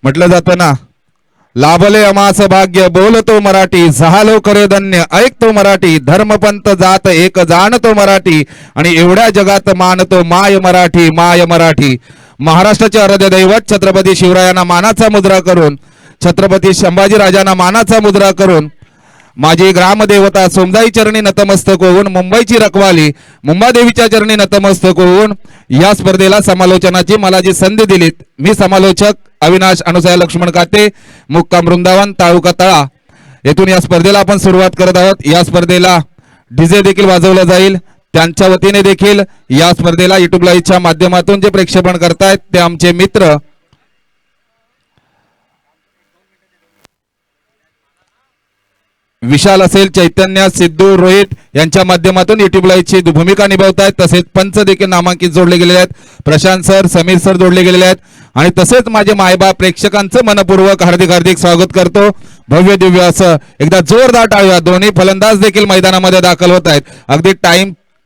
म्हटलं जातं ना, लाभले अमास भाग्य बोलतो मराठी, झालो खरे धन्य ऐकतो मराठी, धर्मपंथ जात एक जाणतो मराठी, आणि एवढ्या जगात मानतो माय मराठी माय मराठी. महाराष्ट्राचे आराध्य दैवत छत्रपती शिवरायांना मानाचा मुद्रा करून, छत्रपती संभाजी राजांना मानाचा मुद्रा करून, माझी ग्रामदेवता सोमदाई चरणी नतमस्तक होऊन, मुंबईची रखवाली मुंबादेवीच्या चरणी नतमस्तक होऊन या स्पर्धेला समालोचनाची मला जी संधी दिलीत, मी समालोचक अविनाश अनुसया लक्ष्मण काते, मुक्काम वृंदावन तालुका तळा येथून या स्पर्धेला आपण सुरुवात करत आहोत. या स्पर्धेला डीजे देखील वाजवला जाईल. त्यांच्या वतीने देखील या स्पर्धेला युट्यूब लाईव्हच्या माध्यमातून जे प्रेक्षेपण करतायत ते आमचे मित्र विशाल असेल, चैतन्य, सिद्धू, रोहित यांच्या माध्यमातून युट्यूब लाईव्हची भूमिका निभावतायत. तसेच पंच देखील नामांकित जोडले गेलेले आहेत. प्रशांत सर, समीर सर जोडले गेलेले आहेत. आणि तसेच माझे मायबाप प्रेक्षकांचं मनपूर्वक हार्दिक हार्दिक स्वागत करतो. भव्य दिव्य असं एकदा जोरदार टाळ्या. दोन्ही फलंदाज देखील मैदानामध्ये दाखल होत आहेत. अगदी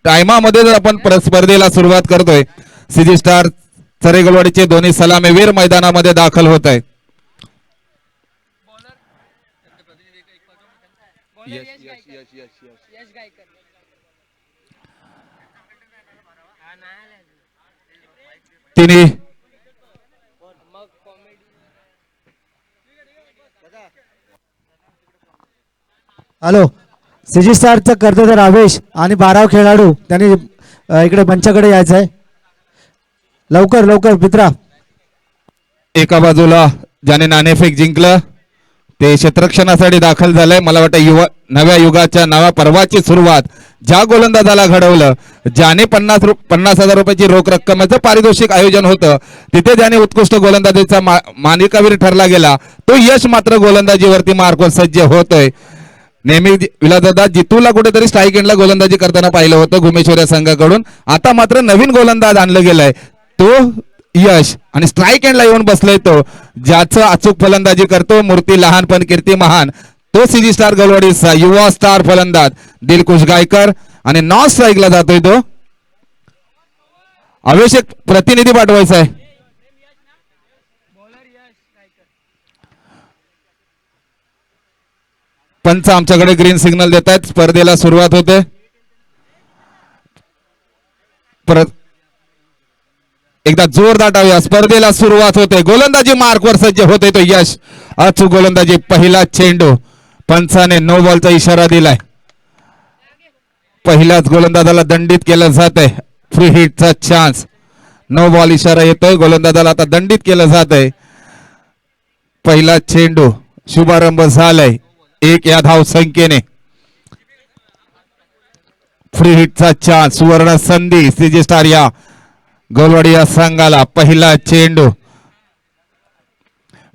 टाइमामध्ये जर आपण स्पर्धेला सुरुवात करतोय. सीजी स्टार चरेगलवाडीचे दोन्ही सलामीवीर मैदानामध्ये दाखल होत आहेत. तिने हॅलो, सीजी स्टारचा कर्तव्य आवेश आणि 12 खेळाडू त्यांनी इकडे मंचाकडे यायचं आहे. लवकर लवकर मित्रा. एका बाजूला ज्याने नाणेफेक जिंकलं ते क्षेत्ररक्षणासाठी दाखल झालंय. मला वाटतं नव्या युगाच्या नव्या पर्वाची सुरुवात ज्या गोलंदाजाला घडवलं, ज्याने 50,000 रुपयाची रोख रक्कमेचं पारितोषिक आयोजन होतं, तिथे ज्याने उत्कृष्ट गोलंदाजीचा मानिकावीर ठरला गेला, तो यश मात्र गोलंदाजीवरती मार्कवर सज्ज होतोय. नेहमी विलासदादा जितूला कुठेतरी स्ट्राईक एंडला गोलंदाजी करताना पाहिलं होतं घुमेश्वर या संघाकडून. आता मात्र नवीन गोलंदाज आणलं गेलाय, तो यश, आणि स्ट्राईक एंडला येऊन बसलाय तो ज्याचं अचूक फलंदाजी करतो. मूर्ती लहान पण कीर्ती महान, तो सीजी स्टार गलवाडीचा युवा स्टार फलंदाज दिलखुश गायकर. आणि नॉन स्ट्राईकला जातोय तो. आवश्यक प्रतिनिधी पाठवायचा आहे. पंच आमच्याकडे ग्रीन सिग्नल देत आहेत. स्पर्धेला सुरुवात होते. परत एकदा जोरदार टाळ्या. स्पर्धेला सुरुवात होते. गोलंदाजी मार्कवर सज्ज होते तो यश. अचूक गोलंदाजी. पहिला चेंडू. पंचाने नो बॉलचा इशारा दिलाय. पहिल्याच गोलंदाजाला दंडित केलं जात आहे. फ्री हिटचा चान्स. नो बॉल इशारा येतोय. गोलंदाजाला आता दंडित केलं जात आहे. पहिला चेंडू. शुभारंभ झालाय 1 या धाव संख्येने. फ्री हिटचा चान्स. सुवर्ण संधी सीजी स्टार या गोलवाडी या संघाला. पहिला चेंडू.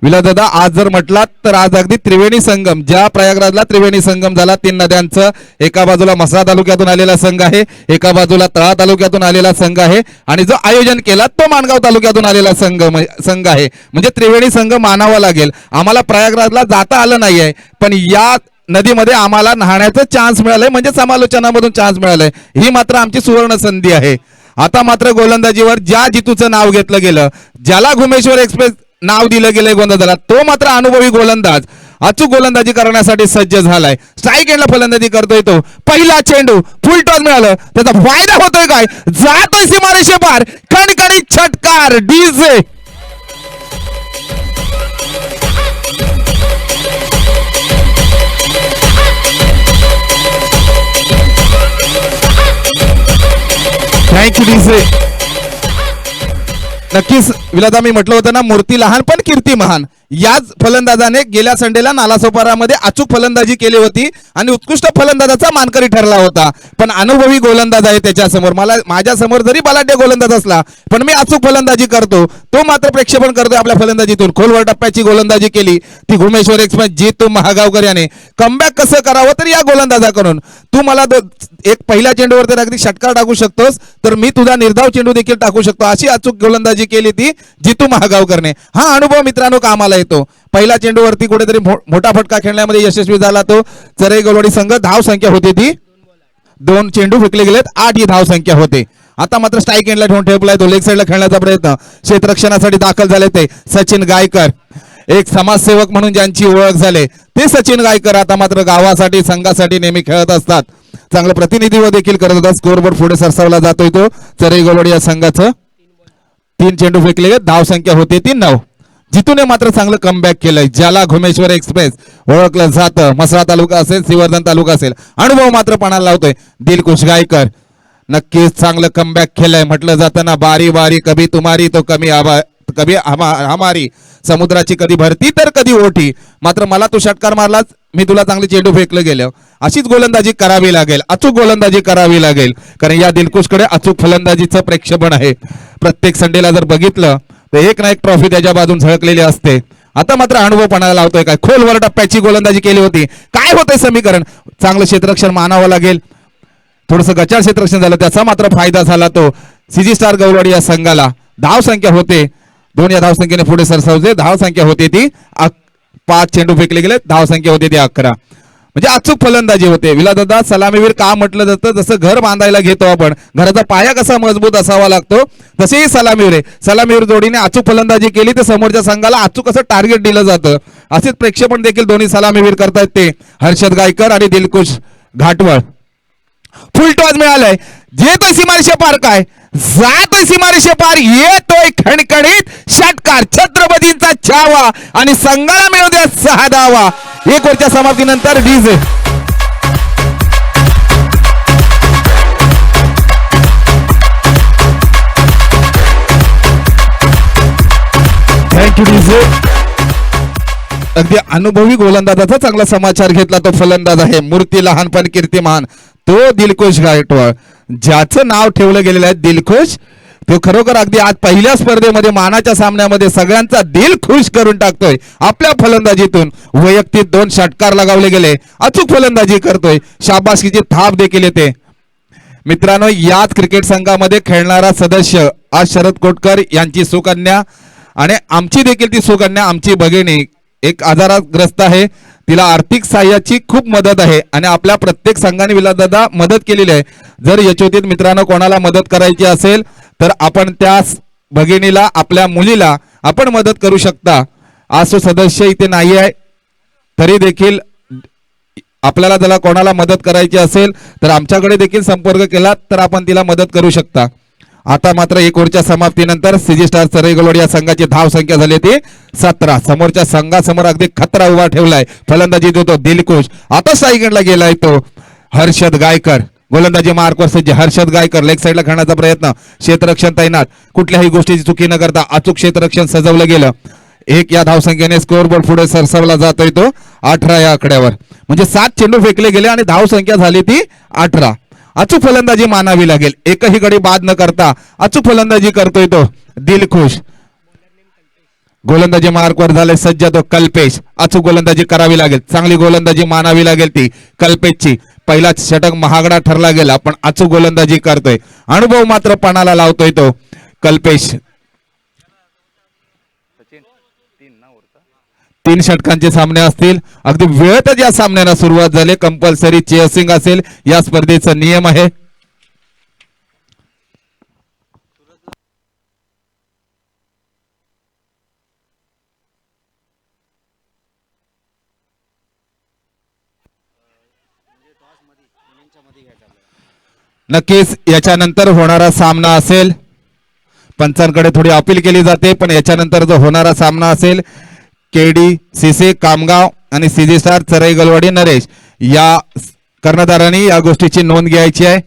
विलासदादा आज जर म्हटलात तर आज अगदी त्रिवेणी संगम, ज्या प्रयागराजला त्रिवेणी संगम झाला 3 नद्यांचं, एका बाजूला म्हसळा तालुक्यातून आलेला संघ आहे, एका बाजूला तळा तालुक्यातून आलेला संघ आहे, आणि जो आयोजन केला तो माणगाव तालुक्यातून आलेला संघ आहे. म्हणजे त्रिवेणी संघ मानावा लागेल. आम्हाला प्रयागराजला जाता आलं नाहीये, पण या नदीमध्ये आम्हाला न्हाण्याचं चान्स मिळालंय, म्हणजे समालोचनामधून चान्स मिळालंय. ही मात्र आमची सुवर्ण संधी आहे. आता मात्र गोलंदाजीवर ज्या जितूचं नाव घेतलं गेलं, ज्याला घुमेश्वर एक्सप्रेस नाव दिलं गेलंय गोलंदाजाला, तो मात्र अनुभवी गोलंदाज अचूक गोलंदाजी करण्यासाठी सज्ज झालाय. स्ट्राईक एंडला फलंदाजी करतोय तो. पहिला चेंडू. फुल टॉस मिळालं. त्याचा फायदा होतोय काय? जातोय सीमारेषे पार. कणकणी छटकार. DJ thank you DJ. नक्कीच विलादा, मी म्हटलं होतं ना, मूर्ती लहान पण कीर्ती महान. याच फलंदाजाने गेल्या संडेला नालासोपारामध्ये अचूक फलंदाजी केली होती आणि उत्कृष्ट फलंदाजाचा मानकरी ठरला होता. पण अनुभवी गोलंदाज आहे त्याच्यासमोर. माझ्या समोर जरी बलाढ्य गोलंदाज असला, पण मी अचूक फलंदाजी करतो. तो मात्र प्रक्षेपण करतोय आपल्या फलंदाजीतून. खोलवर टप्प्याची गोलंदाजी केली ती घुमेश्वर एक्सप्रेस जितू महागावकर याने. कमबॅक कसं करावं तर या गोलंदाजाकडून. तू मला एक पहिल्या चेंडूवर तर अगदी षटकार टाकू शकतोस, तर मी तुझा निर्धाव चेंडू देखील टाकू शकतो. अशी अचूक गोलंदाजी केली ती जितू महागावकरने. हा अनुभव मित्रांनो कामाला येतो. पहिला चेंडूवरती कुठेतरी मोठा फटका खेळण्यामध्ये यशस्वी झाला तो चरे गोलवाडी संघ. धाव संख्या होती ती 2 चेंडू फेकले गेलेत. 8 ही धाव संख्या होते. आता मात्र स्ट्राईक एंडला ठेवून ठेवलाय तो, लेग साईडला खेळण्याचा प्रयत्न, क्षेत्ररक्षणासाठी दाखल झाले ते सचिन गायकर, एक समाजसेवक म्हणून ज्यांची ओळख झाले ते सचिन गायकर आता मात्र गावासाठी संघासाठी नेहमी खेळत असतात, चांगलं प्रतिनिधित्व देखील करत होता. स्कोरबोर्ड पुढे सरसावला जातोय तो चरई गोलवाडी या संघाचं. 3 चेंडू फेकले, धाव संख्या होते 9. जितूने मात्र चांगलं कमबॅक केलंय, ज्याला घुमेश्वर एक्सप्रेस ओळखलं जातं, म्हसळा तालुका असेल श्रीवर्धन तालुका असेल, अनुभव मात्र पणाला लावतोय दिलखुश गायकर. नक्कीच चांगलं कमबॅक केलंय, म्हटलं जातं ना बारी बारी कभी तुम्हारी तो कभी हमारी, समुद्राची कधी भरती तर कधी ओठी. मात्र मला तू षटकार मारलाच, मी तुला चांगले चेंडू फेकलं गेलं, अशीच गोलंदाजी करावी लागेल, अचूक गोलंदाजी करावी लागेल, कारण या दिलखुशकडे अचूक फलंदाजीचं प्रेक्षेपण आहे. प्रत्येक संडेला जर बघितलं तर एक ना एक ट्रॉफी त्याच्या बाजून झळकलेली असते. आता मात्र अनुभव पणाला लावतोय, काय खोलवर टप्प्याची गोलंदाजी केली होती, काय होतंय समीकरण, चांगलं क्षेत्ररक्षण मानावं लागेल, थोडंसं गचाळ क्षेत्ररक्षण झालं, त्याचा मात्र फायदा झाला तो सीजी स्टार गौलवाडी या संघाला. धाव संख्या होते 2, या धाव संख्येने पुढे सरसावते, धाव संख्या होती ती 5 चेंडू फेकले गेले, धाव संख्या होती ती 11. म्हणजे अचूक फलंदाजी होते. विलादादा सलामीवीर का म्हटलं जातं, जसं घर बांधायला घेतो आपण, घराचा पाया कसा मजबूत असावा लागतो तसेही सलामीवीर आहे. सलामीवीर जोडीने अचूक फलंदाजी केली तर समोरच्या संघाला अचूक असं टार्गेट दिलं जातं. असेच प्रेक्षेपण देखील दोन्ही सलामीवीर करतायत ते हर्षद गायकर आणि दिलखुश घाटवळ. फुल टॉस मिळालंय, जेतोय सीमारेषे पार, काय जातोय सीमारेषे पार, येतोय खणखणीत षटकार, छत्रपतींचा छावा आणि संघाला मिळू द्या 6 धावा. 1 ओव्हरच्या समाप्तीनंतर डीजे. Thank you DJ. अगदी अनुभवी गोलंदाजाचा चांगला समाचार घेतला तो फलंदाज आहे, मूर्ती लहानपण कीर्तिमान, तो दिलखुश गायकवाड, ज्याचं नाव ठेवलं गेलेलं आहे दिलखुश. तो खरोखर अगदी आज पहिल्या स्पर्धेमध्ये मानाच्या सामन्यामध्ये सगळ्यांचा दिल खुश करून टाकतोय. आपल्या फलंदाजीतून वैयक्तिक 2 षटकार लगावले गेले, अचूक फलंदाजी करतोय, शाबासकीची थाप देखील येते. मित्रांनो, याच क्रिकेट संघामध्ये खेळणारा सदस्य आज शरद कोटकर यांची सुकन्या, आणि आमची देखील ती सुकन्या, आमची भगिनी एक आजारग्रस्त आहे, तिला आर्थिक सहाय्याची खूप मदत आहे आणि आपल्या प्रत्येक संघाने विलासदादा मदत केलेली आहे. जर यशोतीत मित्रांनो कोणाला मदत करायची असेल तर आपण त्या भगिनीला, आपल्या मुलीला आपण मदत करू शकता. आज तो सदस्य इथे नाही आहे तरी देखील आपल्याला त्याला कोणाला मदत करायची असेल तर आमच्याकडे देखील संपर्क केला तर आपण तिला मदत करू शकता. आता मात्र 1 ओव्हरच्या समाप्तीनंतर सीजी स्टार चरई गोलवाडी या संघाची धाव संख्या झाली ती 17. समोरच्या संघासमोर अगदी खतरा उभा ठेवलाय, फलंदाजी देतो दिलखुश. आता स्ट्राईक गेलाय तो हर्षद गायकर, गोलंदाजी मार्कवर सज्ज हर्षद गायकर, लेग साईडला खेळण्याचा प्रयत्न, क्षेत्ररक्षण तैनात, कुठल्याही गोष्टीची चुकी न करता अचूक क्षेत्ररक्षण सजवलं गेलं. 1 या धावसंख्येने स्कोअरबोर्ड पुढे सरसावला जातोय तो 18 या आकड्यावर. म्हणजे 7 चेंडू फेकले गेले आणि धाव संख्या झाली ती 18. अचूक फलंदाजी मानावी लागेल, एकही गडी बाद न करता अचूक फलंदाजी करतोय तो दिलखुश. गोलंदाजी मार्कवर झाले सज्ज तो कल्पेश, अचूक गोलंदाजी करावी लागेल, चांगली गोलंदाजी मानावी लागेल ती कल्पेशची. पहिला षटक महागडा ठरला गेला पण अचूक गोलंदाजी करतोय, अनुभव मात्र पणाला लावतोय तो कल्पेश. 3 षटकांचे सामने असतील, अगदी वेळेतच या सामन्याला सुरुवात झाली. कंपल्सरी चेसिंग असेल, या स्पर्धेचा नियम आहे. नक्कीच याच्यानंतर होणारा सामना असेल, पंचांकडे थोडी अपील केली जाते, पण याच्यानंतर जो होणारा सामना असेल केडी सीसी कामगाव आणि सीजी स्टार चरई गोलवाडी नरेश या कर्णधारांनी या गोष्टीची नोंद घ्यायची आहे.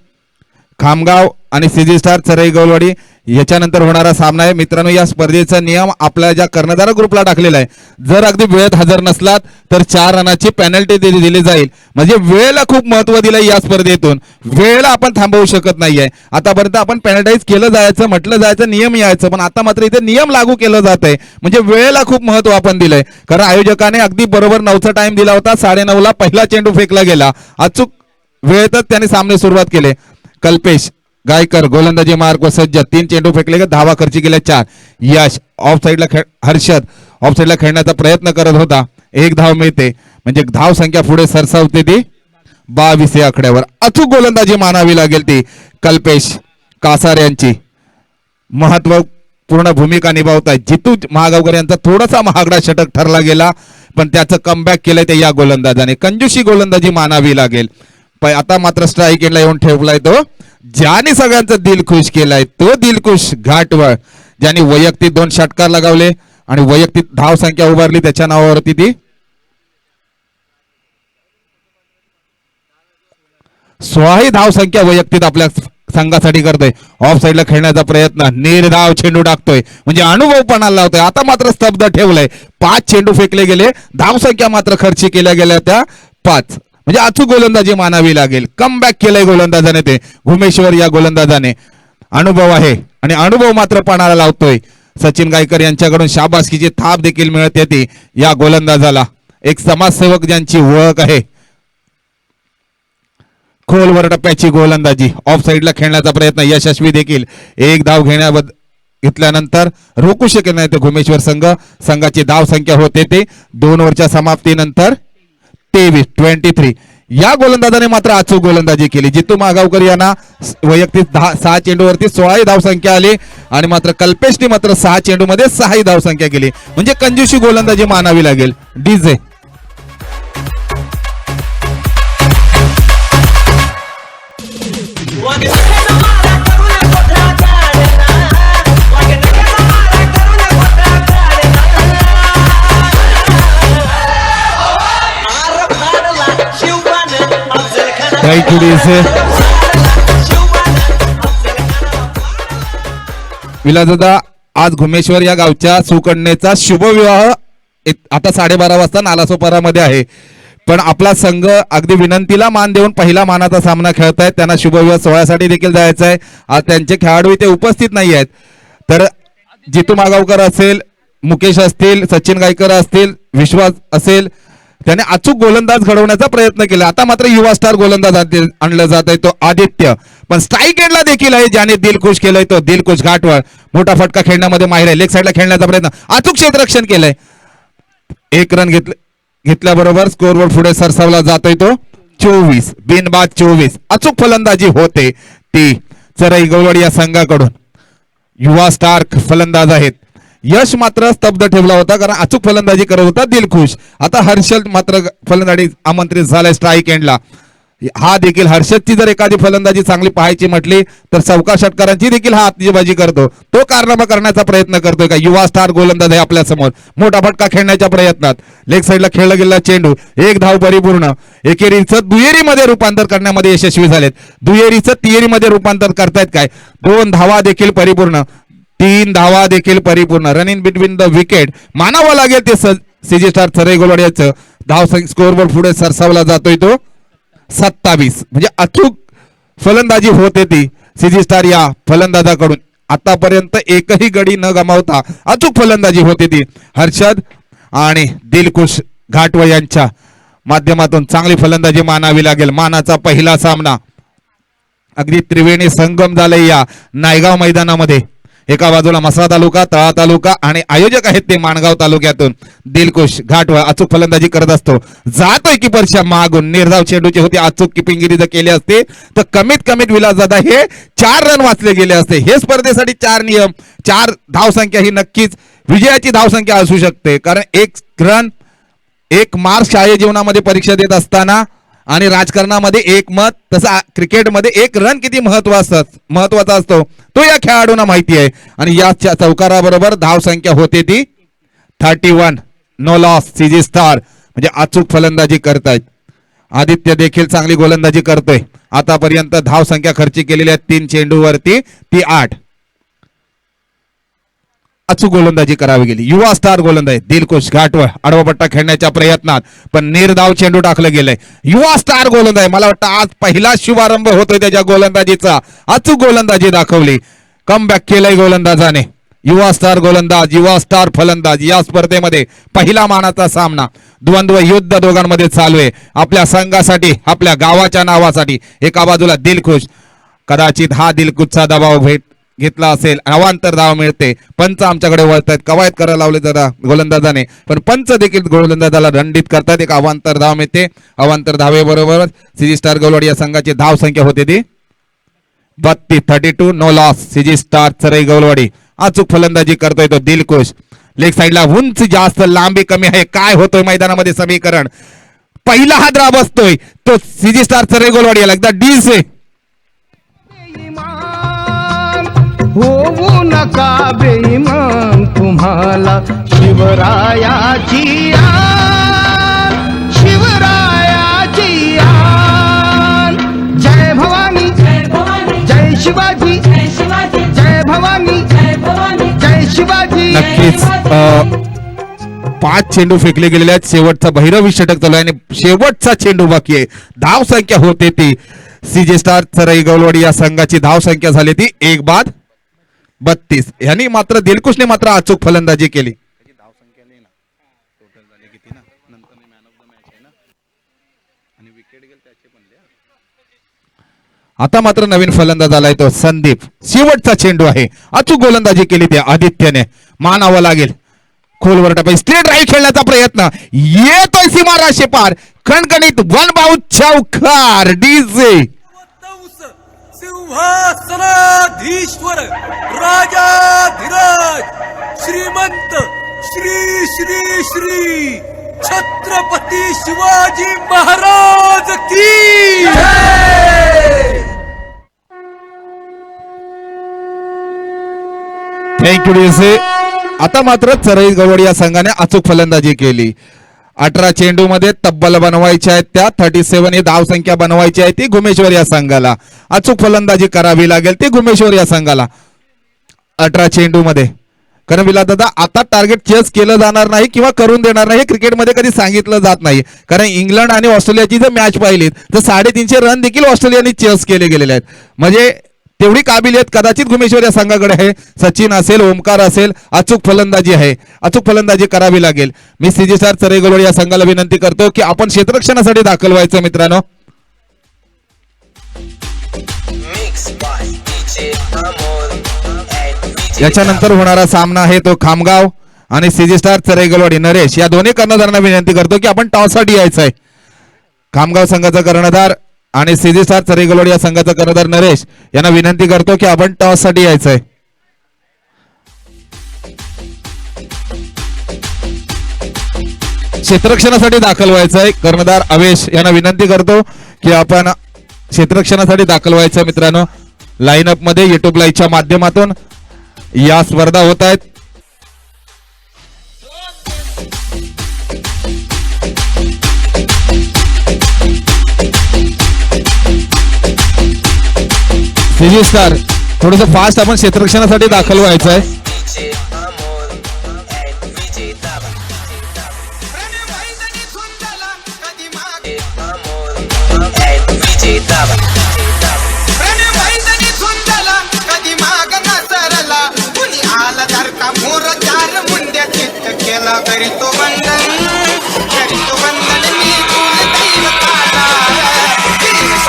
खामगाव आणि सीजी स्टार चरई गोलवाडी याच्यानंतर होणारा सामना आहे. मित्रांनो, या स्पर्धेचा नियम आपल्या ज्या कर्णधार ग्रुपला टाकलेला आहे, जर अगदी वेळेत हजर नसलात तर 4 रनाची पेनल्टी दिली जाईल. म्हणजे वेळेला खूप महत्व दिलंय या स्पर्धेतून, वेळेला आपण थांबवू शकत नाहीये. आतापर्यंत आपण पेनल्टाईज केलं जायचं, म्हटलं जायचं, नियम यायचं, पण आता मात्र इथे नियम लागू केलं जात आहे. म्हणजे वेळेला खूप महत्व आपण दिलंय, कारण आयोजकाने अगदी बरोबर 9चा टाइम दिला होता. 9:30ला पहिला चेंडू फेकला गेला, अचूक वेळेतच त्याने सामने सुरुवात केले. कल्पेश गायकर गोलंदाजी मार्कवर सज्ज, 3 चेंडू फेकले गेले, धावा खर्ची गेल्या 4. यश ऑफ साईडला हर्षद ऑफ साईडला खेळण्याचा प्रयत्न करत होता, 1 धाव मिळते. म्हणजे धाव संख्या पुढे सरसावते ती 22 या आकड्यावर. अचूक गोलंदाजी मानावी लागेल ती कल्पेश कासार यांची महत्वपूर्ण भूमिका निभावताय. जितू महागावकर यांचा थोडासा महागडा षटक ठरला गेला, पण त्याचं कमबॅक केलंय ते या गोलंदाजाने. कंजूशी गोलंदाजी मानावी लागेल. आता मात्र स्ट्राईक एंडला येऊन ठेवलाय तो ज्याने सगळ्यांचं दिल खुश केलाय, तो दिलखुश घाटवळ, ज्याने वैयक्तिक 2 षटकार लगावले आणि वैयक्तिक धाव संख्या उभारली त्याच्या नावावरती ती 16 धाव संख्या वैयक्तिक आपल्या संघासाठी करतोय. ऑफ साईडला खेळण्याचा प्रयत्न, निर्धाव चेंडू टाकतोय म्हणजे अनुभव पणाला लावतोय. आता मात्र स्तब्ध ठेवलंय. 5 चेंडू फेकले गेले, धाव संख्या मात्र खर्ची केल्या गेल्या त्या 5, म्हणजे अचूक गोलंदाजी मानावी लागेल. कमबॅक केलंय गोलंदाजाने ते घुमेश्वर या गोलंदाजाने. अनुभव आहे आणि अनुभव मात्र पणाला लावतोय. सचिन गायकर यांच्याकडून शाबासकीची थाप देखील मिळते ती या गोलंदाजाला. एक समाजसेवक ज्यांची ओळख आहे. खोलवर टप्प्याची गोलंदाजी, ऑफ साईडला खेळण्याचा प्रयत्न यशस्वी देखील. 1 धाव घेतल्यानंतर रोखू शकत नाही ते घुमेश्वर संघ. संघाची धाव संख्या होते ते 2 ओव्हरच्या समाप्तीनंतर 23. या गोलंदाजाने मात्र अचूक गोलंदाजी केली. जितू मागावकर यांना वैयक्तिक 6 चेंडूवरती 16 धाव संख्या आली आणि मात्र कल्पेशने मात्र 6 चेंडू मध्ये 6 धाव संख्या केली, म्हणजे कंजूशी गोलंदाजी मानावी लागेल. डीजे विलासदादा, आज घुमेश्वर या गावच्या सुकन्येचा शुभविवाह आता 12:30 वाजता नालासोपारामध्ये आहे. पण आपला संघ अगदी विनंतीला मान देऊन पहिला मानाचा सामना खेळतायत. त्यांना शुभविवाह सोहळ्यासाठी देखील जायचं आहे. आज त्यांचे खेळाडू इथे उपस्थित नाही आहेत. तर जितू मागावकर असेल, मुकेश असतील, सचिन गायकर असतील, विश्वास असेल, त्याने अचूक गोलंदाज घडवण्याचा प्रयत्न केला. आता मात्र युवा स्टार गोलंदाज आणला जात आहे तो आदित्य. पण स्ट्राईक एंडला देखील आहे ज्याने दिलखुश केलंय तो दिलखुश घाटवळ. मोठा फटका खेळण्यामध्ये माहिर आहे. लेग साईडला खेळण्याचा प्रयत्न, अचूक क्षेत्ररक्षण केलंय. 1 रन घेतल्याबरोबर स्कोरवर पुढे सरसावला जातोय तो 24 बिनबाद 24. अचूक फलंदाजी होते ती चरई गवळवाडी या संघाकडून. युवा स्टार फलंदाज आहेत. यश मात्र स्तब्ध ठेवला होता कारण अचूक फलंदाजी करत होता दिलखुश. आता हर्षद मात्र फलंदाजी आमंत्रित झालाय स्ट्राईक एंडला. हा देखील हर्षदची जर एखादी फलंदाजी चांगली पाहायची म्हटली तर सावकार षटकारांची देखील हा आतिषबाजी करतो. तो कारनामा करण्याचा प्रयत्न करतोय का युवा स्टार गोलंदाज आहे आपल्या समोर. मोठा फटका खेळण्याच्या प्रयत्नात लेग साईडला खेळला गेलेला चेंडू, 1 धाव परिपूर्ण. एकेरीचं दुहेरीमध्ये रूपांतर करण्यामध्ये यशस्वी झालेत. दुहेरीचं तिहेरीमध्ये रूपांतर करतायत काय. 2 धावा देखील परिपूर्ण, 3 धावा देखील परिपूर्ण. Run in between the wicket मानावं लागेल ते सीजी स्टार चरई गोलवाडियाचं. धाव स्कोरवर पुढे सरसावला जातोय तो 27. म्हणजे अचूक फलंदाजी होते ती सीजी स्टार या फलंदाजाकडून. आतापर्यंत एकही गडी न गमावता अचूक फलंदाजी होती ती हर्षद आणि दिलखुश घाटवळ यांच्या माध्यमातून. चांगली फलंदाजी मानावी लागेल. मानाचा पहिला सामना अगदी त्रिवेणी संगम झालाय या नायगाव मैदानामध्ये. एका बाजूला मसरा तालुका, तळा तालुका आणि आयोजक आहेत ते माणगाव तालुक्यातून. दिलखुश घाटवळ अचूक फलंदाजी करत असतो. जातोय किपरच्या मागून. निर्धाव चेंडूची होती. अचूक किपिंगिरी जर केली असते तर कमीत कमीत विलासदादा हे 4 रन वाचले गेले असते. हे स्पर्धेसाठी 4 नियम, 4 धावसंख्या ही नक्कीच विजयाची धावसंख्या असू शकते. कारण 1 रन 1 मार्क शालेय जीवनामध्ये परीक्षा देत असताना आणि राजकारणामध्ये 1 मत, तसं क्रिकेटमध्ये 1 रन किती महत्वाचा असतो तो या खेळाडूंना माहिती आहे. आणि या चौकाराबरोबर धाव संख्या होते ती 31. नो लॉस सीजी स्टार, म्हणजे अचूक फलंदाजी करतायत. आदित्य देखील चांगली गोलंदाजी करतोय. आतापर्यंत धाव संख्या खर्ची केलेल्या 3 चेंडूवरती ती 8. अचूक गोलंदाजी करावी गेली. युवा स्टार गोलंदाज दिलखुश घाटवळ आडवा पट्टा खेळण्याच्या प्रयत्नात पण निर्धाव चेंडू टाकलं गेलंय. युवा स्टार गोलंदाज, मला वाटतं आज पहिला शुभारंभ होतोय त्याच्या गोलंदाजीचा. अचूक गोलंदाजी दाखवली. कमबॅक केलंय गोलंदाजाने. युवा स्टार गोलंदाज, युवा स्टार फलंदाज या स्पर्धेमध्ये पहिला मानाचा सामना. द्वंद्व युद्ध दोघांमध्ये चालू आहे आपल्या संघासाठी, आपल्या गावाच्या नावासाठी. एका बाजूला दिलखुश, कदाचित हा दिलखुशचा दबाव घेतला असेल. अवांतर धाव मिळते. पंच आमच्याकडे वळतायत. कवायत करायला लावले जरा गोलंदाजाने, पण पंच देखील गोलंदाजाला दंडित करतात. एक अवांतर धाव मिळते. अवांतर धावेबरोबर सीजी स्टार गोलवाडी या संघाची धाव संख्या होते ती 32 नो लॉस. सीजी स्टार चरई गवलवाडी अचूक फलंदाजी करतोय तो दिलखुश. लेग साईडला उंच जास्त लांबी कमी आहे. काय होतोय मैदानामध्ये समीकरण. पहिला हादरा बसतोय तो सीजी स्टार चरई गवलवाडी याला एकदा डी से होऊ नका बेईमान तुम्हाला शिवरायाची आन, शिवरायाची आन. जय भवानी जय शिवाजी जय भवानी जय शिवाजी. नक्कीच 5 चेंडू फेकले गेलेले आहेत. शेवटचा भैरवी षटक चालू आहे आणि शेवटचा चेंडू बाकी आहे. धाव संख्या होते ती सीजे स्टार चरई गवलवाडी या संघाची धाव संख्या झाली ती 1 बाद 32. यांनी मात्र दिलखुशने मात्र अचूक फलंदाजी केली. आता मात्र नवीन फलंदाज आलाय तो संदीप. शेवटचा चेंडू आहे. अचूक गोलंदाजी केली त्या आदित्यने मानावं लागेल. खोलवर टाकाय स्ट्रेट राईट खेळण्याचा प्रयत्न येतोय सीमा राशी पार. खणखणीत वन बाउट चौकार डीजे. सिंहासनाधीश्वर राजाधिराज श्रीमंत श्री श्री श्री छत्रपती शिवाजी महाराज की थँक्यू डीजे. आता मात्र चरई गवळी या संघाने अचूक फलंदाजी केली. 18 चेंडू मध्ये तब्बल बनवायच्या आहेत त्या 37 ही धाव संख्या बनवायची आहे ती घुमेश्वर या संघाला. अचूक फलंदाजी करावी लागेल ती घुमेश्वर या संघाला 18 चेंडू मध्ये. कारण विला दादा आता टार्गेट चेस केलं जाणार नाही किंवा करून देणार नाही. क्रिकेटमध्ये कधी सांगितलं जात नाही. कारण इंग्लंड आणि ऑस्ट्रेलियाची जर मॅच पाहिली तर 350 रन देखील ऑस्ट्रेलियाने चेस केले गेलेले आहेत. म्हणजे तेवढी काबिलियत कदाचित घुमेश्वर या संघाकडे आहे. सचिन असेल ओमकार असेल अचूक फलंदाजी आहे. अचूक फलंदाजी करावी लागेल. मी सीजी स्टार चरई गवळी या संघाला विनंती करतो की आपण क्षेत्ररक्षणासाठी दाखल व्हायचं मित्रांनो. याच्यानंतर होणारा सामना आहे तो खामगाव आणि सीजी स्टार चरई गवळी. नरेश या दोन्ही कर्णधारांना विनंती करतो की आपण टॉस साठी यायचं आहे. खामगाव संघाचा कर्णधार आणि सीजी स्टार चरई गवळी या संघाचा कर्णधार नरेश यांना विनंती करतो की आपण टॉस साठी यायचं आहे. क्षेत्ररक्षणासाठी दाखल व्हायचं आहे. कर्णधार अवेश यांना विनंती करतो की आपण क्षेत्ररक्षणासाठी दाखल व्हायचं आहे मित्रांनो. लाईनअप मध्ये युट्यूब लाईव्हच्या माध्यमातून या स्पर्धा होत आहेत. सीजी स्टार थोडस फास्ट आपण क्षेत्ररक्षणासाठी दाखल व्हायचं आहे.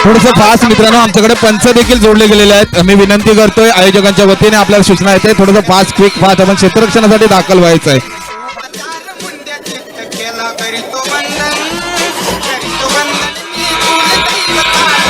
थोडस फास्ट मित्रांनो. आमच्याकडे पंच देखील जोडले गेलेले आहेत. मी विनंती करतोय आयोजकांच्या वतीने आपल्याला सूचना येते थोडस फास्ट क्विक फास्ट आपण क्षेत्ररक्षणासाठी दाखल व्हायचं आहे.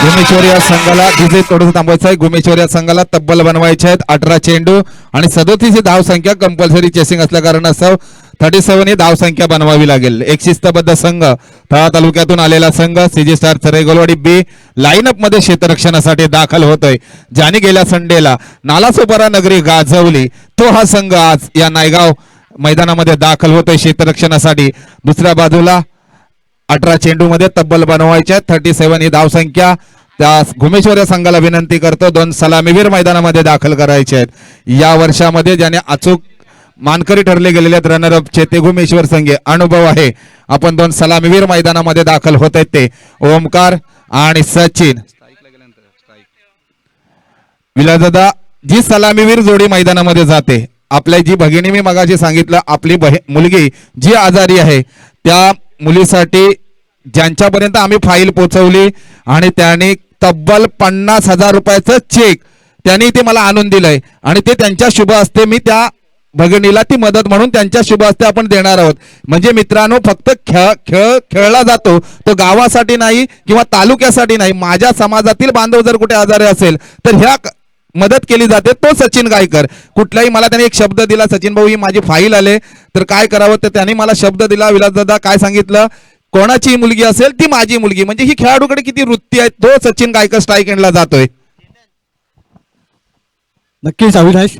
घुमेश्वर या संघाला डीजे थोडंसं थांबवायचं आहे. घुमेश्वर या संघाला तब्बल बनवायचे आहेत 18 चेंडू आणि 37 ही धाव संख्या कंपल्सरी चेसिंग असल्या कारणास्तव 37 ही धाव संख्या बनवावी लागेल. एक शिस्तबद्ध संघ तळा तालुक्यातून आलेला संघ सीजी स्टार चरई गवलवाडी बी लाईनअप मध्ये क्षेत्ररक्षणासाठी दाखल होतोय. ज्याने गेल्या संडेला नालासोपारा नगरी गाजवली तो हा संघ आज या नायगाव मैदानामध्ये दाखल होतोय क्षेत्ररक्षणासाठी. दुसऱ्या बाजूला 18 चेंडू मध्ये तब्बल बनवायच्या 37 ही धाव संख्या. त्या घुमेश्वर या संघाला विनंती करतो 2 सलामीवीर मैदानामध्ये दाखल करायचे आहेत. या वर्षामध्ये ज्याने अचूक मानकरी ठरले गेलेले आहेत रनरअपचे ते घुमेश्वर संघ अनुभव आहे. आपण 2 सलामीवीर मैदानामध्ये दाखल होत आहेत ते ओमकार आणि सचिन. विलासदादा जी सलामीवीर जोडी मैदानामध्ये जाते आपल्या जी भगिनी मी मगाशी सांगितलं आपली मुलगी जी आजारी आहे त्या मुलीसाठी ज्यांच्यापर्यंत आम्ही फाईल पोहोचवली आणि त्यांनी तब्बल 50,000 रुपयाचं चेक त्यांनी ते मला आणून दिलंय आणि ते त्यांच्या शुभ हस्ते मी त्या भगिनीला ती मदत म्हणून त्यांच्या शुभ हस्ते आपण देणार आहोत. म्हणजे मित्रांनो, फक्त खेळला जातो तो गावासाठी नाही किंवा तालुक्यासाठी नाही. माझ्या समाजातील बांधव जर कुठे आजारी असेल तर ह्या मदत केली जाते. तो सचिन गायकर कुठलाही, मला त्याने एक शब्द दिला, सचिन भाऊ ही माझी फाईल आले तर काय करावं, तर त्यांनी मला शब्द दिला, विलासदादा काय सांगितलं, कोणाची मुलगी असेल ती माझी मुलगी. म्हणजे ही खेळाडूकडे किती वृत्ती आहे. तो सचिन गायकर स्ट्राईक एंडला जातोय. नक्कीच अविनाश.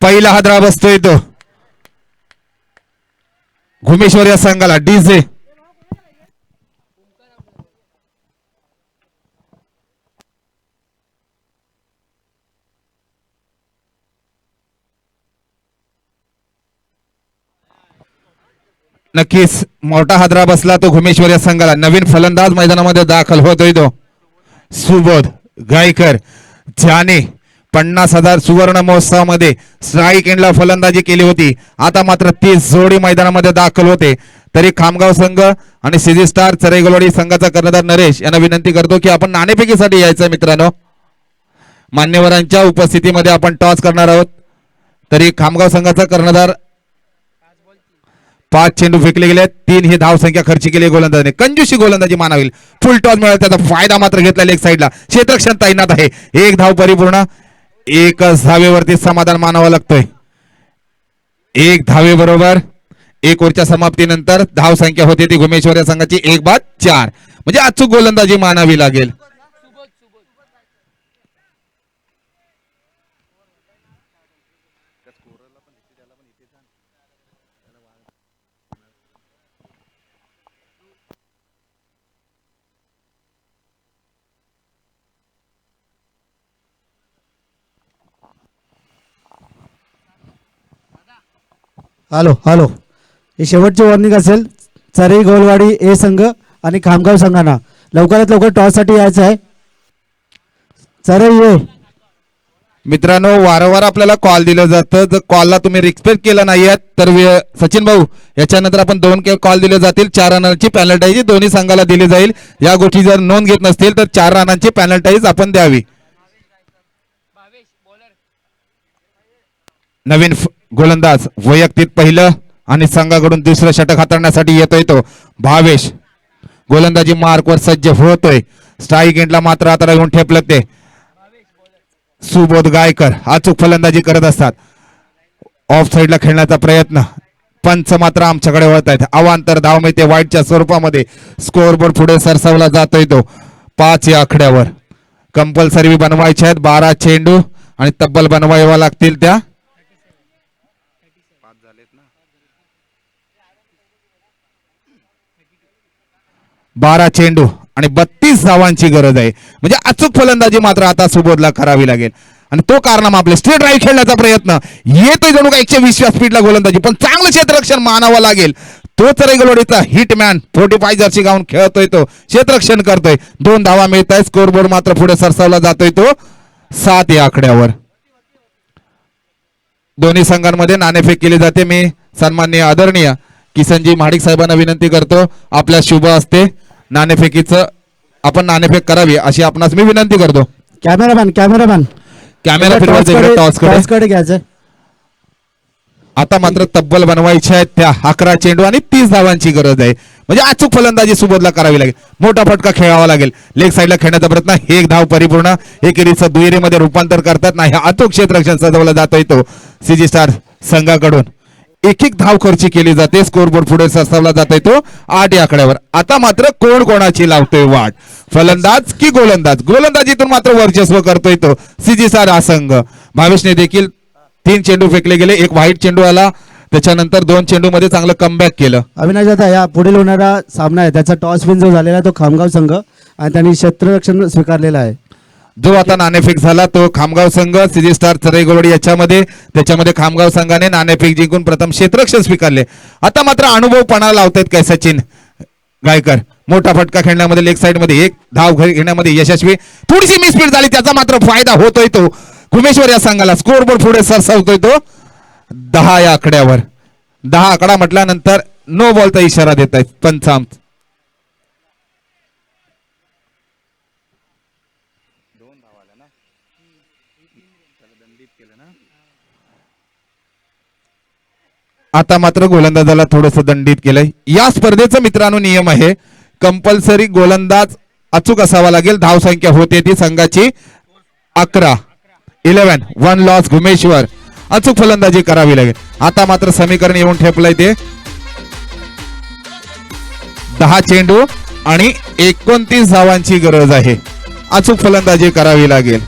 पहिला हादरा बसतोय तो घुमेश्वर या संघाला. डीजे नक्कीच मोठा हादरा बसला तो घुमेश्वर या संघाला. नवीन फलंदाज मैदानामध्ये दाखल होतोय तो सुबोध गायकर, ज्याने 50,000 सुवर्ण महोत्सवामध्ये स्ट्राईक एंडला फलंदाजी केली होती. आता मात्र 30 जोडी मैदानामध्ये दाखल होते. तरी खामगाव संघ आणि सीजी स्टार चरेगलवाडी संघाचा कर्णधार नरेश यांना विनंती करतो की आपण नाणेफेकीसाठी यायचं मित्रांनो. मान्यवरांच्या उपस्थितीमध्ये आपण टॉस करणार आहोत. तरी खामगाव संघाचा कर्णधार 5 चेंडू फेकले गेले, 3 ही धाव संख्या खर्च केली गोलंदाजाने. कंजूशी गोलंदाजी मानावी. फुल टॉस मिळाला, त्याचा फायदा मात्र घेतला लेग साईडला. क्षेत्ररक्षण तैनात आहे. 1 धाव परिपूर्ण. 1 धावेवरती समाधान मानावं लागतोय. 1 धावेबरोबर 1 ओव्हरच्या समाप्तीनंतर धाव संख्या होती ती घुमेश्वर या संघाची 1/4. म्हणजे अचूक गोलंदाजी मानावी लागेल. हॅलो हॅलो, ही शेवटची वॉर्निंग असेल. चरी गोलवाडी ए संघ आणि खामगाव संघांना लवकरात लवकर टॉससाठी यायचं आहे. चरे ये. मित्रांनो, वारंवार आपल्याला कॉल दिलं जातं. जर कॉलला तुम्ही रिस्पेक्ट केलं नाहीये तर सचिन भाऊ याच्यानंतर आपण 2 कॉल दिले जातील. 4 रनांची पॅनल्टाईज दोन्ही संघाला दिली जाईल. या गोष्टी जर नोंद घेत नसतील तर 4 रनांची पॅनल्टाईज आपण द्यावी. नवीन गोलंदाज वैयक्तिक पहिलं आणि संघाकडून दुसरं षटक हाताळण्यासाठी येतोय तो भावेश. गोलंदाजी मार्कवर सज्ज होतोय. स्ट्राईक एंडला मात्र आता येऊन ठेप लागते. सुबोध गायकर अचूक फलंदाजी करत असतात. ऑफ साईडला खेळण्याचा प्रयत्न, पंच मात्र आमच्याकडे वळत आहेत. अवांतर धाव मिळते वाईटच्या स्वरूपामध्ये. स्कोअरबोर्ड पुढे सरसावला जातोय तो 5 या आकड्यावर. कंपल्सरी बनवायच्या आहेत 12 चेंडू आणि तब्बल बनवाव्या लागतील त्या 12 चेंडू आणि 32 धावांची गरज आहे. म्हणजे अचूक फलंदाजी मात्र आता सुबोधला करावी लागेल. आणि तो कारनामा आपले स्ट्रेट ड्राईव्ह खेळण्याचा प्रयत्न येतोय जणू का 120 स्पीडला गोलंदाजी, पण चांगलं क्षेत्ररक्षण मानावं लागेल. तो चरेगलवाडीचा हिटमॅन 45 जर्सी गाऊन खेळतोय, तो क्षेत्ररक्षण करतोय. 2 धावा मिळत आहे. स्कोरबोर्ड मात्र पुढे सरसावला जातोय तो 7 या आकड्यावर. दोन्ही संघांमध्ये नाणेफेक केली जाते. मी सन्माननीय आदरणीय किसनजी महाडिक साहेबांना विनंती करतो आपल्या शुभ हस्ते नाणेफेकीचं आपण नाणेफेक करावी अशी आपणास मी विनंती करतो. कॅमेरामॅन कॅमेरा फिरवायचा टॉसकडे घ्यायचं. आता मात्र तब्बल बनवायचे आहेत त्या 11 चेंडू आणि 30 धावांची गरज आहे. म्हणजे अचूक फलंदाजी सुबोधला करावी लागेल. मोठा फटका खेळावा लागेल. लेग साईडला खेळण्याचा प्रयत्न, 1 धाव परिपूर्ण. एकेरीचं दुहेरीमध्ये रूपांतर करतात नाही. अचूक क्षेत्ररक्षण सजवला जातोय तो सीजी स्टार संघाकडून. 1 धाव खर्ची केली जाते. स्कोरबोर्ड पुढे सरसावला जातोय तो 8 या आकड्यावर. आता मात्र कोण कोणाची लावतोय वाट, फलंदाज की गोलंदाज? गोलंदाजीतून मात्र वर्चस्व करतोय तो सीजी स्टार हा संघ. भावेशने देखील 3 चेंडू फेकले गेले. 1 व्हाईट चेंडू आला, त्याच्यानंतर 2 चेंडू मध्ये चांगलं कमबॅक केलं. अविनाश दादा, या पुढील होणारा सामना आहे त्याचा टॉस विन जो झालेला आहे तो खामगाव संघ आणि त्यांनी क्षेत्ररक्षण स्वीकारलेलं आहे. जो आता नाणेफेक झाला तो खामगाव संघ सीजी स्टार चरेगलवाडी याच्यामध्ये. त्याच्यामध्ये खामगाव संघाने नाणेफेक जिंकून प्रथम क्षेत्ररक्षण स्वीकारले. आता मात्र अनुभवपणा लावतायत काय सचिन गायकर. मोठा फटका खेळण्यामध्ये लेग साईड मध्ये 1 धाव घेण्यामध्ये यशस्वी. थोडीशी मिसफीड झाली, त्याचा मात्र फायदा होतोय तो घुमेश्वर या संघाला. स्कोरबोर्ड पुढे सरसावतोय तो 10 या आकड्यावर. 10 आकडा म्हटल्यानंतर नो बॉलचा इशारा देत आहेत पंच. आता मात्र गोलंदाजाला थोडंसं दंडित केलंय. या स्पर्धेचा मित्रांनो नियम आहे, कंपल्सरी गोलंदाज अचूक असावा लागेल. धाव संख्या होते ती संघाची 11. 1 लॉस घुमेश्वर. अचूक फलंदाजी करावी लागेल. आता मात्र समीकरण येऊन ठेपलंय ते 10 चेंडू आणि 29 धावांची गरज आहे. अचूक फलंदाजी करावी लागेल.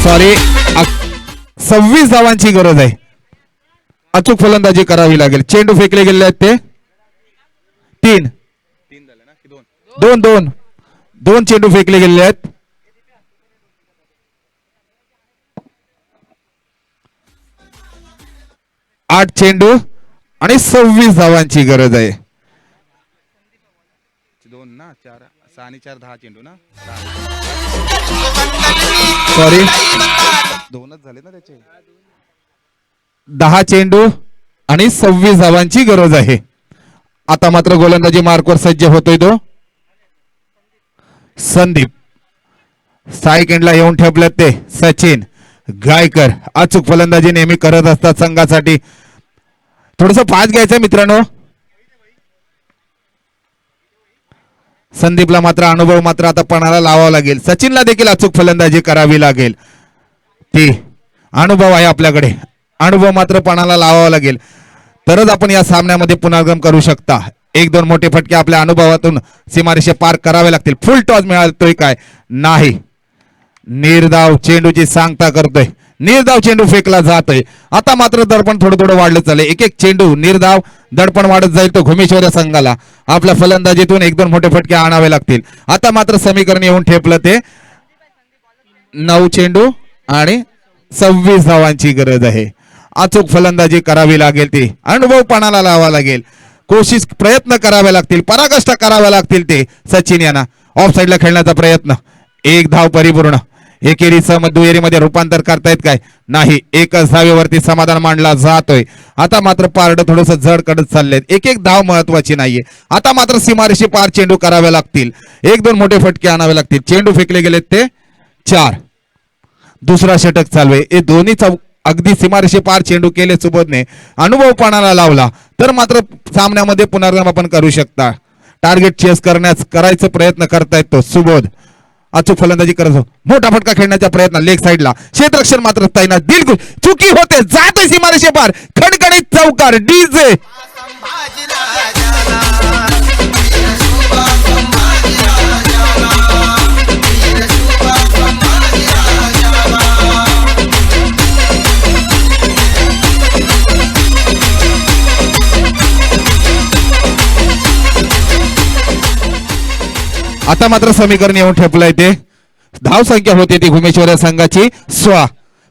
सॉरी, 26 धावांची गरज आहे. अचूक फलंदाजी करावी लागेल. चेंडू फेकले गेले आहेत ते 3 2 चेंडू फेकले गेले आहेत. 8 चेंडू आणि 26 धावांची गरज आहे. आणि 4 10 चेंडू ना सॉरी 2च झाले ना त्याचे 10 चेंडू आणि 26 धावांची गरज आहे. आता मात्र गोलंदाजी मार्कवर सज्ज होतोय तो संदीप. सायकंडला येऊन ठेपलेत ते सचिन गायकर. अचूक फलंदाजी नेहमी करत असतात संघासाठी. थोडस फास्ट घ्यायचं मित्रांनो. संदीपला मात्र अनुभव मात्र आता पणाला लावावा लागेल. सचिनला देखील अचूक फलंदाजी करावी लागेल. ती अनुभव आहे आपल्याकडे. अनुभव मात्र पणाला लावावा लागेल तरच आपण या सामन्यामध्ये पुनर्गम करू शकता. 1-2 मोठे फटके आपल्या अनुभवातून सीमारेषे पार करावे लागतील. फुल टॉस मिळतोय काय नाही. निर्धाव चेंडूची सांगता करतोय. निर्धाव चेंडू फेकला जातोय. आता मात्र दडपण थोडं थोडं वाढलं चाललंय. एक एक चेंडू निर्धाव दडपण वाढत जाईल. तो घुमेश्वर संघाला आपल्या फलंदाजीतून 1-2 मोठे फटके आणावे लागतील. आता मात्र समीकरण येऊन ठेपलं ते 9 चेंडू आणि 26 धावांची गरज आहे. अचूक फलंदाजी करावी लागेल. ती अनुभव पणाला लावावा लागेल. कोशिश प्रयत्न करावे लागतील. पराकष्ट करावे लागतील. ते सचिन यांना ऑफ साईडला खेळण्याचा प्रयत्न. 1 धाव परिपूर्ण. एकेरीचं दुहेरीमध्ये रूपांतर करतायत काय नाही. एकच धावेवरती समाधान मांडला जातोय. आता मात्र पारड थोडस जड कडत चाललेत. एक धाव महत्वाची नाहीये. आता मात्र सीमारेषी पार चेंडू करावे लागतील. 1-2 मोठे फटके आणावे लागतील. चेंडू फेकले गेलेत ते 4. दुसरा षटक चालू आहे. हे दोन्ही अगदी सीमारेषे पार चेंडू केले सुबोधने. अनुभव पणाला लावला तर मात्र सामन्यामध्ये पुनर्गम आपण करू शकता. टार्गेट चेस करायचा प्रयत्न करतायत तो सुबोध. अचूक फलंदाजी करतो. मोठा फटका खेळण्याचा प्रयत्न लेग साईडला. क्षेत्ररक्षण मात्र तैनात. बिलकुल चुकी होते. जाते सीमारेषे पार. खडखडीत चौकार. डीजे आता मात्र समीकरण येऊन ठेपलंय ते. धाव संख्या होती ती घुमेश्वर संघाची 16.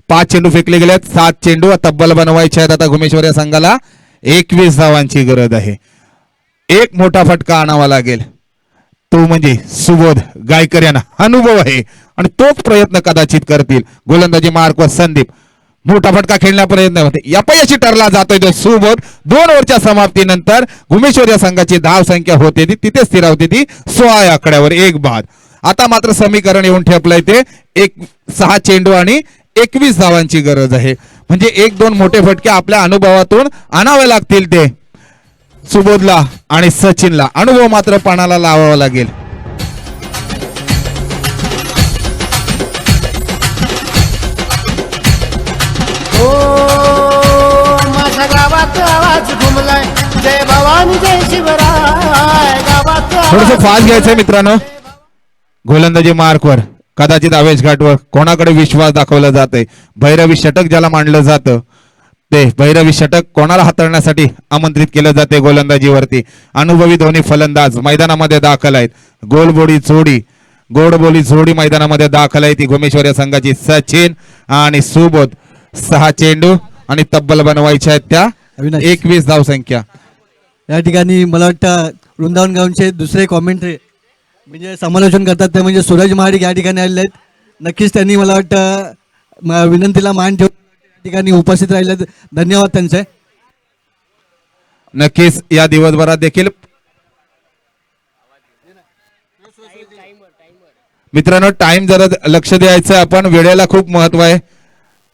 5 चेंडू फेकले गेलेत. 7 चेंडू तब्बल बनवायचे आहेत. आता घुमेश्वर संघाला 21 धावांची गरज आहे. एक मोठा फटका आणावा लागेल. तो म्हणजे सुबोध गायकर यांना अनुभव आहे आणि तोच प्रयत्न कदाचित करतील. गोलंदाजी मार्कवर संदीप. मोठा फटका खेळण्या प्रयत्न होते. अपयशी ठरला जातोय तो सुबोध. 2 ओव्हरच्या समाप्तीनंतर घुमेश्वर या संघाची धाव संख्या होते ती तिथे स्थिरावते ती 16 या आकड्यावर. 1 बाद. आता मात्र समीकरण येऊन ठेपलंय ते 6 चेंडू आणि 21 धावांची गरज आहे. म्हणजे 1-2 मोठे फटके आपल्या अनुभवातून आणावे लागतील ते सुबोधला आणि सचिनला. अनुभव मात्र पणाला लावावा लागेल. माझ्या गावात आवाज घुमलाय. जय भवानी जय शिवराय. गावात थोडस फास्ट घ्यायचंय मित्रांनो. गोलंदाजी मार्कवर कदाचित आवेश घाटवर कोणाकडे विश्वास दाखवला जातोय. भैरवी षटक ज्याला मांडलं जातं ते भैरवी षटक कोणाला हाताळण्यासाठी आमंत्रित केलं जाते गोलंदाजीवरती. अनुभवी दोन्ही फलंदाज मैदानामध्ये दाखल आहेत. गोडबोली जोडी मैदानामध्ये दाखल आहे ती घुमेश्वर या संघाची. सचिन आणि सुबोध. 6 चेंडू आणि तब्बल बनवायच्या आहेत त्या 21 धाव संख्या. या ठिकाणी मला वाटतं वृंदावन गावचे दुसरे कॉमेंट्री म्हणजे समालोचन करतात ते म्हणजे सूरज महाडिक या ठिकाणी आलेले आहेत. नक्कीच त्यांनी मला वाटतं विनंतीला मान ठेवून या ठिकाणी उपस्थित राहिले. धन्यवाद त्यांचे. नक्कीच या दिवसभरात देखील मित्रांनो टाइम जरा लक्ष द्यायचं. आपण वेळेला खूप महत्व आहे.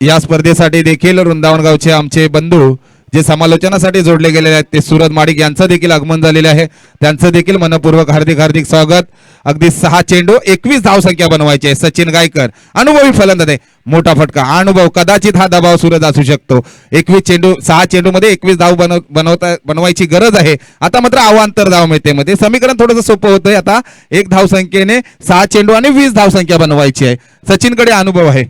या स्पर्धेसाठी देखील वृंदावन गावचे आमचे बंधू जे समालोचनासाठी जोडले गेलेले आहेत ते सूरज माडिक यांचं देखील आगमन झालेले आहे. त्यांचं देखील मनपूर्वक हार्दिक स्वागत. अगदी 6 चेंडू 21 धाव संख्या बनवायची आहे. सचिन गायकर अनुभवी फलंदाज आहे. मोठा फटका अनुभव कदाचित हा दबाव सूरज असू शकतो. 21 चेंडू 6 चेंडू मध्ये 21 धाव बनवायची गरज आहे. आता मात्र अवांतर धाव मिळते. मध्ये समीकरण थोडंसं सोपं होतंय. आता 1 धाव संख्येने 6 चेंडू आणि 20 धाव संख्या बनवायची आहे. सचिनकडे अनुभव आहे.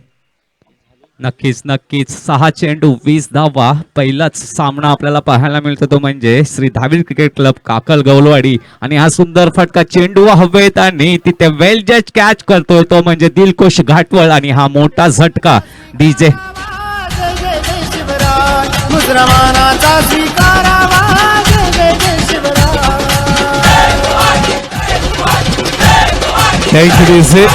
नक्कीच 6 चेंडू 20 धावा. पहिलाच सामना आपल्याला पाहायला मिळतो तो म्हणजे श्री धावीर क्रिकेट क्लब काकल गौलवाडी. आणि हा सुंदर फटका चेंडू हवेत आणि तिथे वेल जज कॅच करतोय तो म्हणजे दिलखुश घाटवळ. आणि हा मोठा झटका डीजे मुद्रमानाचा स्वीकारावा. जय जय शिवराय. थँक्यू.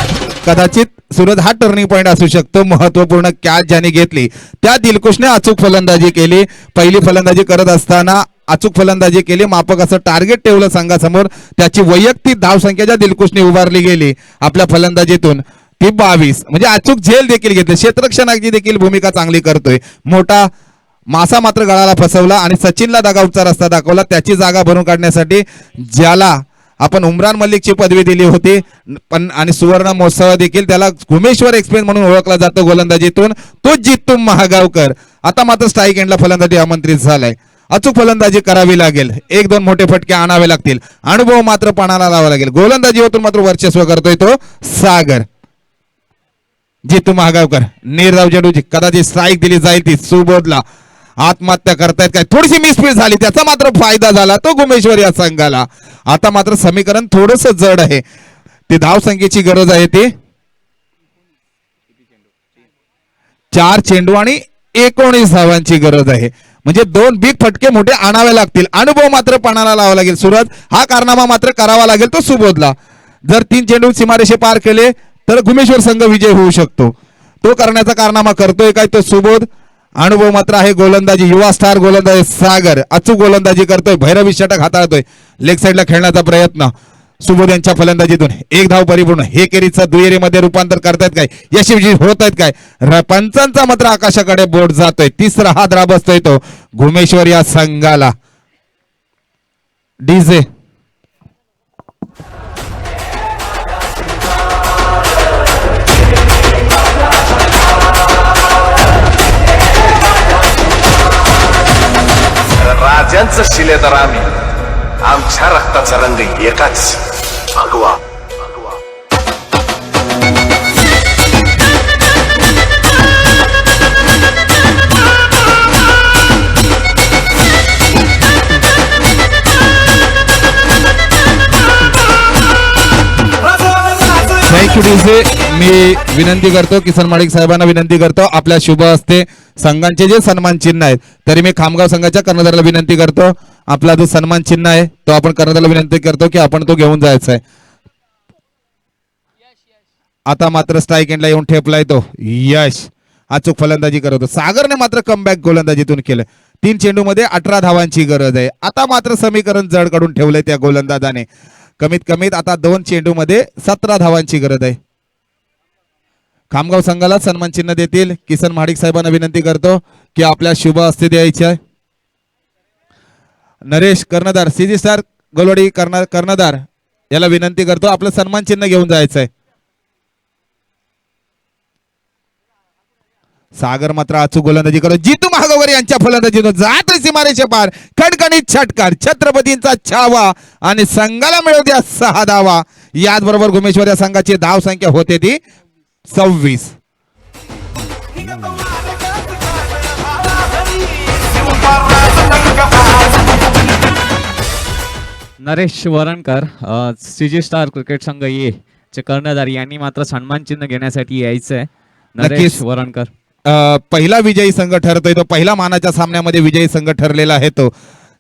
कदाचित सूरज हा टर्निंग पॉइंट असू शकतो. महत्वपूर्ण कॅच ज्याने घेतली त्या दिलखुशने अचूक फलंदाजी केली. पहिली फलंदाजी करत असताना अचूक फलंदाजी केली. मापक असं टार्गेट ठेवलं संघासमोर. त्याची वैयक्तिक धावसंख्या ज्या दिलखुशने उभारली गेली आपल्या फलंदाजीतून ती 22. म्हणजे अचूक झेल देखील घेतली. क्षेत्ररक्षणाची देखील भूमिका चांगली करतोय. मोठा मासा मात्र गळाला फसवला आणि सचिनला दगावचा रस्ता दाखवला. त्याची जागा भरून काढण्यासाठी ज्याला आपण उमरान मल्लिकची पदवी दिली होती पण आणि सुवर्ण महोत्सव देखील त्याला घुमेश्वर एक्सप्रेस म्हणून ओळखला जातो गोलंदाजीतून, तो जितू महागावकर आता मात्र स्ट्राईक एंडला फलंदाजी आमंत्रित झालाय. अचूक फलंदाजी करावी लागेल. 1-2 मोठे फटके आणावे लागतील. अनुभव मात्र पणाला लावावा लागेल. गोलंदाजीतून मात्र वर्चस्व करतोय तो सागर. जितू महागावकर नीरव जडेजा कदाचित स्ट्राईक दिली जाईल ती सुबोधला. आत्महत्या करतायत काय, थोडीशी मिसफीट झाली, त्याचा मात्र फायदा झाला तो गुमेश्वर या संघाला. आता मात्र समीकरण थोडस जड आहे. ती धावसंख्येची गरज आहे ती 4 चेंडू आणि 19 धावांची गरज आहे. म्हणजे 2 बिग फटके मोठे आणावे लागतील. अनुभव मात्र पणाला लावावा लागेल. सूरज हा कारनामा मात्र करावा लागेल तो सुबोधला. जर 3 चेंडू सीमारेषे पार केले तर गुमेश्वर संघ विजय होऊ शकतो. तो करण्याचा कारनामा करतोय काय तो सुबोध. अनुभव मात्र आहे गोलंदाजी. युवा स्टार गोलंदाज सागर अचूक गोलंदाजी करतोय. भैरवी षटक हाताळतोय. लेग साईडला खेळण्याचा प्रयत्न सुबोध यांच्या फलंदाजीतून. 1 धाव परिपूर्ण. हे केरीचं दुहेरीमध्ये रूपांतर करतायत काय, यशस्वी होत आहेत काय. पंचांचा मात्र आकाशाकडे बोट जातोय. तिसरा हात बसतोय तो घुमेश्वर या संघाला. डीजे राजांचं शिलेदार आम्ही, आमच्या रक्ताचा रंग एकाच भगवा. Thank you DJ. मी विनंती करतो किसन माडिक साहेबांना विनंती करतो आपल्या शुभ हस्ते संघांचे जे सन्मान चिन्ह आहेत तरी मी खामगाव संघाच्या कर्णधाराला विनंती करतो आपला जो सन्मान चिन्ह आहे तो आपण कर्णधाराला विनंती करतो की आपण तो घेऊन जायचा आहे. आता मात्र स्ट्राईक एंडला येऊन ठेपलाय तो यश. अचूक फलंदाजी करत होतो. सागरने मात्र कमबॅक गोलंदाजीतून केलं. 3 चेंडू मध्ये 18 धावांची गरज आहे. आता मात्र समीकरण जड काढून ठेवलंय त्या गोलंदाजाने. कमीत कमीत आता 2 चेंडू मध्ये 17 धावांची गरज आहे. खामगाव संघाला सन्मान चिन्ह देतील. किसन महाडिक साहेबांना विनंती करतो की आपल्या शुभ हस्ते द्यायचे आहे. नरेश कर्णधार सीजी स्टार गोलवाडी कर्णधार याला विनंती करतो आपलं सन्मान चिन्ह घेऊन जायचं आहे. सागर मात्र अचूक गोलंदाजी करतो. जितू महागावर यांच्या फलंदाजीतून जात सीमारेषे पार. खडखडीत षटकार. छत्रपतींचा छावा आणि संघाला मिळू द्या 6 धावा. याचबरोबर गुमेश्वर या संघाची धाव संख्या होते ती 26. Naresh Varankar CG star cricket संघ ये चे कर्णधार यांनी मात्र सन्मान चिन्ह घेण्यासाठी यायचंय. नरेश नक्कीच. वरणकर पहिला विजयी संघ ठरतोय तो. पहिला मानाच्या सामन्यामध्ये विजयी संघ ठरलेला आहे तो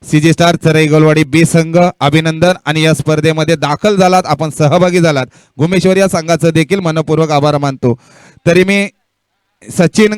सीजी स्टार चरई गोलवाडी बी संघ. अभिनंदन. आणि या स्पर्धेमध्ये दाखल झालात, आपण सहभागी झालात. गुमेश्वर या संघाचं देखील मनपूर्वक आभार मानतो. तरी मी सचिन